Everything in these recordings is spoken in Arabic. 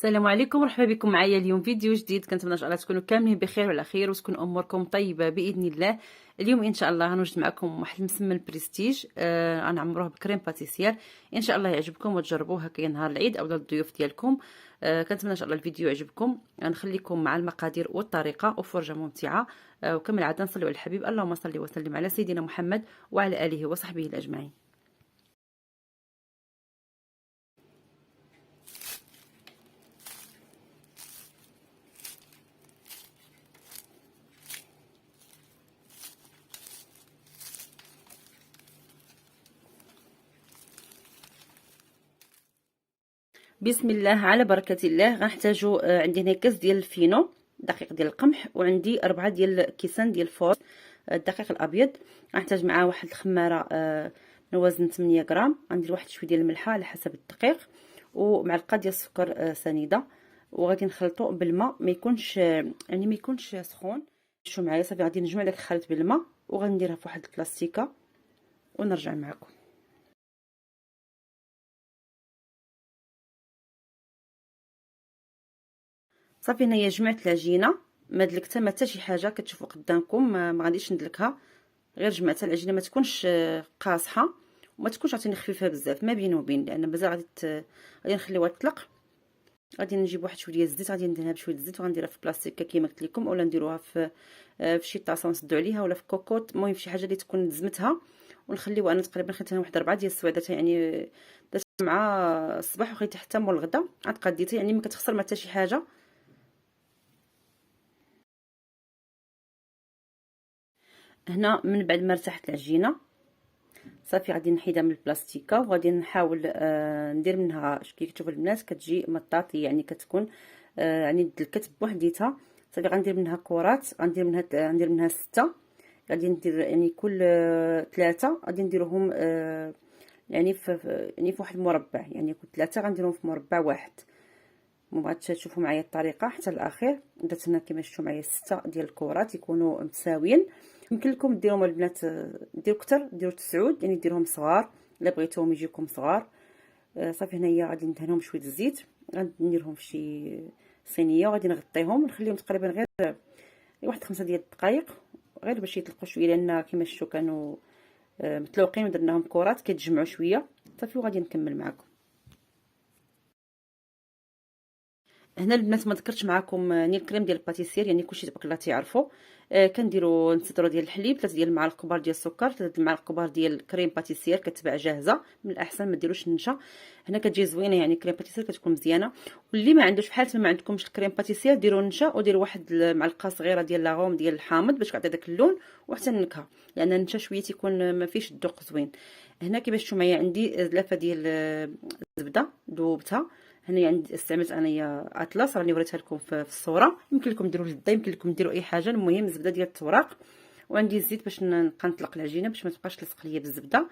السلام عليكم، مرحبا بكم معايا اليوم فيديو جديد. كنتمنى ان شاء الله تكونوا كاملين بخير وعلى خير وتكون اموركم طيبه باذن الله. اليوم ان شاء الله غنوجد معكم واحد المسمن بريستيج، غنعمروه بكريم باتيسير. ان شاء الله يعجبكم وتجربوه هكا نهار العيد او للضيوف ديالكم. كنتمنى ان شاء الله الفيديو يعجبكم. غنخليكم مع المقادير والطريقه وفرجه ممتعه. وكما العاده نصلي على الحبيب، اللهم صل وسلم على سيدنا محمد وعلى اله وصحبه الاجمعين. بسم الله على بركه الله. غنحتاجوا عندي هنا كاس ديال الفينو، دقيق ديال القمح، وعندي 4 ديال كيسان ديال الفورص الدقيق الابيض. غنحتاج معاه واحد الخماره من وزن 8 غرام. غندير واحد شويه ديال الملحه على حسب الدقيق، ومعلقه ديال السكر سنيده، وغادي نخلطو بالماء. ما يكونش سخون. شو معايا صافي. غادي نجمع داك الخليط بالماء وغنديرها في واحد البلاستيكه ونرجع معكم. صافي هنايا جمعت العجينه، ما دلكتها ما حتى شي حاجه، كتشوفوا قدامكم. ما غاديش ندلكها، غير جمعتها. العجينه ما تكونش قاصحه وما تكونش عطيني خفيفه بزاف، ما بين وبين، لان مازال غادي نخليوها تطلق. غادي نجيب واحد شويه الزيت، غادي ندهنها بشويه الزيت وغنديرها في بلاستيكه كيما قلت لكم، اولا نديروها في شي طاسه ونسدو عليها، ولا في كوكوط، المهم في شي حاجه اللي تكون زمتها. ونخليوها. انا تقريبا خديتها واحد 4 ديال السويدات، يعني درت مع الصباح وخليتها حتى مول الغدا عاد قديتها، يعني ما كتخسر ما حتى شي حاجه. هنا من بعد ما ارتاحت العجينه صافي غادي نحيدها من البلاستيكه، وغادي نحاول ندير منها كي كتشوفوا البنات كتجي مطاطي، يعني كتكون يعني دلكت بوحديتها. صافي غندير منها كرات، غندير منها 6. غادي ندير يعني كل 3 غادي نديرهم يعني في واحد المربع، يعني كل 3 غنديرهم في مربع واحد. المهم تشوفوا معايا الطريقه حتى الاخير. درت هنا كما شفتوا معايا 6 ديال الكرات يكونوا متساويين. يمكن لكم ديروهم البنات ديروا اكثر، ديروا 9، يعني ديروهم صغار الا بغيتوهم يجيكم صغار. صافي هنايا غادي ندهنهم شويه الزيت، غنديرهم في شي صينيه وغادي نغطيهم ونخليهم تقريبا غير واحد 5 ديال الدقائق، غير باش يطلقوا شويه، لان كما شفتوا كانوا متلوقين ودرناهم كرات كيتجمعوا شويه. صافي وغادي نكمل معكم. هنا البنات ما ذكرتش معكم ني الكريم ديال الباتيسير، يعني كلشي تبارك الله تيعرفوا. كنديروا نصدروا ديال الحليب 3 ديال المعالق كبار ديال السكر، 3 المعالق كبار ديال كريم باتيسير كتباع جاهزه، من الاحسن ما ديروش النشا. هنا كتجي زوينه، يعني كريم باتيسير كتكون مزيانه. واللي ما عندوش بحال ما عندكمش الكريم باتيسير ديروا النشا، وديروا واحد المعلقه صغيره ديال لاغوم ديال الحامض باش كيعطي داك اللون وحتى النكهه، لان النشا شويه تيكون ما فيش الذوق زوين. هنا كيما شفتوا معايا عندي لافه ديال الزبده ذوبتها. هنا عندي استعملت انايا اطلس، راني وريتها لكم في الصوره. يمكن لكم ديروا الزبده، يمكن لكم ديروا اي حاجه، المهم الزبده ديال التوراق. وعندي الزيت باش نبقى نطلق العجينه باش ما تبقاش تلصق ليا بالزبده.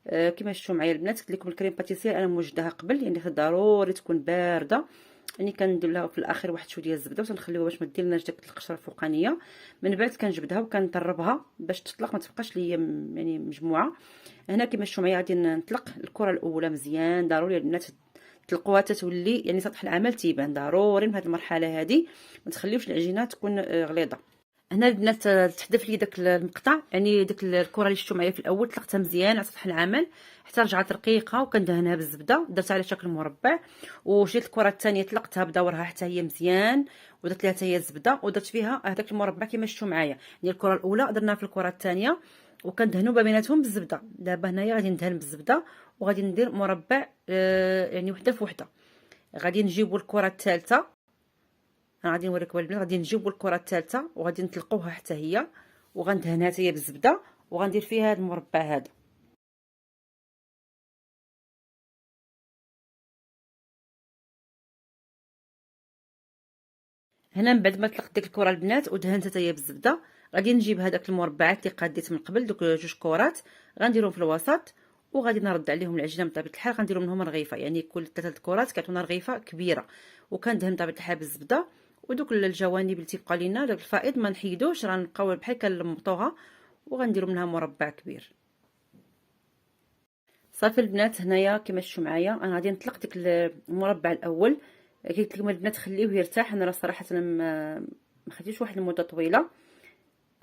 كما شفتوا معايا البنات قلت لكم الكريم باتيسير انا موجداها قبل، يعني ضروري تكون بارده. يعني كندير لها في الاخر واحد شويه ديال الزبده وتنخليوها باش ما ديرلناش داك القشره الفوقانيه. من بعد كنجبدها وكنطربها باش تطلق، ما تبقاش ليا يعني مجموعه. هنا كما شفتوا معايا غادي نطلق الكره الاولى مزيان. ضروري البنات تلقوها تتولي يعني سطح العمل تيبان، ضروري من هذه المرحله هذه ما تخليوش العجينه تكون غليظه. هنا البنات تحذف لي داك المقطع، يعني ديك الكره اللي شفتوا معايا في الاول طلقتها مزيان على سطح العمل حتى رجعت رقيقه، وكندهنها بالزبده، درتها على شكل مربع. وشريت الكره الثانيه طلقتها بدورها حتى هي مزيان، ودرت لها حتى هي الزبده، ودرت فيها هذاك المربع كما شفتوا معايا. يعني الكره الاولى درناها في الكره الثانيه وكندهنوا ما بيناتهم بالزبده. دابا هنايا غادي ندهن بالزبده وغادي ندير مربع يعني وحده في وحده. غادي نجيبوا الكره الثالثه، انا غادي نوريكم البنات. غادي نجيبوا الكره الثالثه وغادي نطلقوها حتى هي، وغندهنها حتى هي بالزبده، وغندير فيها هذا المربع هذا. هنا من بعد ما طلقت ديك الكره البنات ودهنت حتى هي بالزبده، غادي نجيب هذاك المربعات اللي قاديت من قبل، دوك جوج كرات غنديرهم في الوسط، وغادي نرد عليهم العجينه بطبيعه الحال. غنديروا منهم رغيفه، يعني كل 3 الكرات كتعطينا رغيفه كبيره، وكندهن بطبيعه الحال بالزبده. ودوك الجوانب اللي تيبقى لينا داك الفائض ما نحيدوش، غنبقاو بحال كنلمطوها وغنديروا منها مربع كبير. صافي البنات هنايا كما شفتوا معايا انا غادي نطلق ديك المربع الاول قلت لكم البنات خليوه يرتاح. انا راه صراحه ما خديتش واحد المده طويله.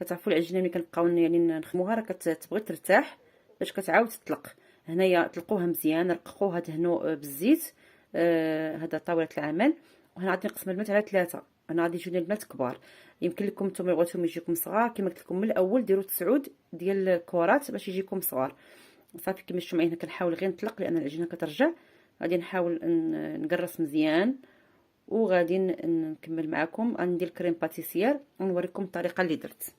كتعرفوا العجينه ملي كنبقاو يعني نخدموها راه كتبغي ترتاح باش كتعاود تطلق. هنايا طلقوها مزيان، رققوها، دهنوا بالزيت. هذا طاوله العمل. وهنا غادي نقسم البنات على 3. انا غادي يجوني البنات كبار. يمكن لكم نتوما بغيتوهم يجيكم صغار، كما قلت لكم من الاول ديروا 9 ديال الكرات باش يجيكم صغار. صافي كما شفتوا معايا هنا كنحاول غير نطلق لان العجينه كترجع. غادي نحاول نقرص مزيان وغادي نكمل معكم. غندير كريم باتيسير ونوريكم الطريقه اللي درت.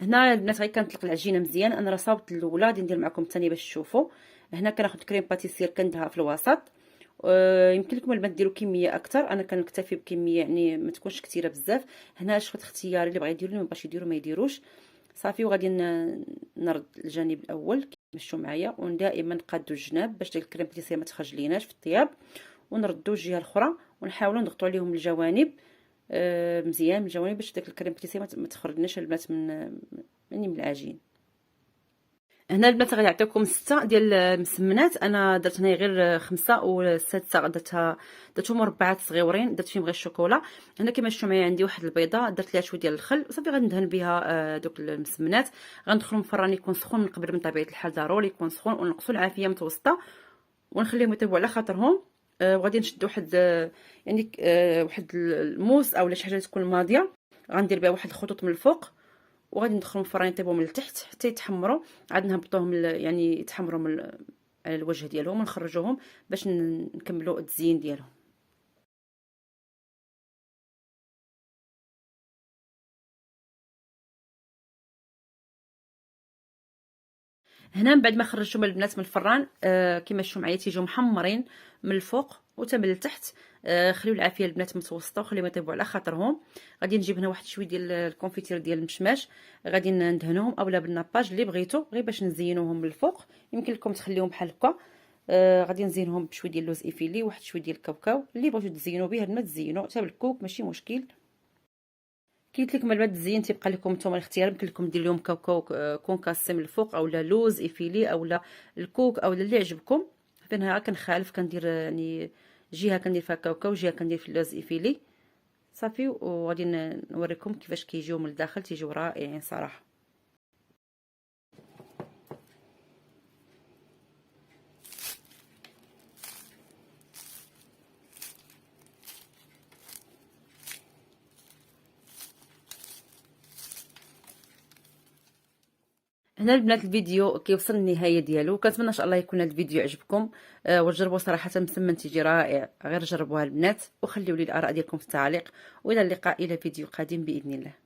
هنا البنات غير كنطلق العجينه مزيان. انا راه صاوبت الاولى، غادي ندير معكم الثانيه باش تشوفوا. هنا كناخذ كريم باتيسير كنديرها في الوسط. يمكن لكم البنات ديروا كميه اكثر، انا كنكتفي بكميه يعني ما تكونش كثيره بزاف. هنا شفت اختياري، اللي بغا يديروا اللي ما بغاش يديروا ما يديروش. صافي وغادي نرد الجانب الاول كما شفتوا معايا، ودائما نقادو الجناب باش ديك الكريم باتيسير ما تخرجليناش في الطياب، ونردو الجهه الاخرى ونحاولوا نضغطوا عليهم الجوانب مزيان من الجوانب باش داك الكريم باتيسير ما تخرجناش البنات من العجين. هنا البنات غنعطيكم 6 ديال المسمنات. انا درت هنا غير 5 و6 درتهم مربعات صغيورين، درت فيهم غير الشوكولا. هنا كما شفتوا معايا عندي واحد البيضه، درت ليها شويه ديال الخل وصافي غندهن بها دوك المسمنات. غندخلهم في الفران يكون سخون من قبل، من طبيعه الحال ضروري يكون سخون، ونقصوا العافيه متوسطه ونخليهم يطيبوا على خاطرهم. وغادي نشد واحد يعني واحد الموس اولا شي حاجه تكون ماضيه، غندير بها واحد الخطوط من الفوق وغادي ندخلهم في الفران يطيبوا من التحت حتى يتحمروا. عاد نهبطوهم يعني يتحمروا على الوجه ديالهم ونخرجوهم باش نكملوا التزيين ديالهم. هنا من بعد ما خرجتهم البنات من الفران كما شفتوا معايا تيجيو محمرين من الفوق وتا من التحت. خليو العافيه البنات متوسطه وخليهم يطيبوا على خاطرهم. غادي نجيب هنا واحد شويه ديال الكونفيتير ديال المشماش، غادي ندهنوهم اولا بالناباج اللي بغيتو غير باش نزينوهم من الفوق. يمكن لكم تخليهم بحال هكا. غادي نزينهم بشويه ديال اللوز ايفيلي واحد شويه ديال الكاوكاو اللي بغيتو تزينوا به البنات تزينوا، حتى بالكوك ماشي مشكل. كيت لكم البنات الزين تيبقى لكم نتوما الاختيار، يمكن لكم دير لهم كاوكاو كونكاسي من الفوق اولا لوز ايفيلي اولا الكوك اولا اللي عجبكم. فين كنخالف كندير يعني جهه كندير فيها كاوكاو جهه كندير في اللوز ايفيلي. صافي وغادي نوريكم كيفاش كيجيو من الداخل، تيجيو رائعين صراحه. هنا البنات الفيديو كيوصل للنهايه ديالو. كنتمنى ان شاء الله يكون هذا الفيديو عجبكم وتجربوا صراحه مسمن تيجي رائع. غير جربوها البنات وخليوا لي الاراء ديالكم في التعليق، والى اللقاء الى فيديو قادم باذن الله.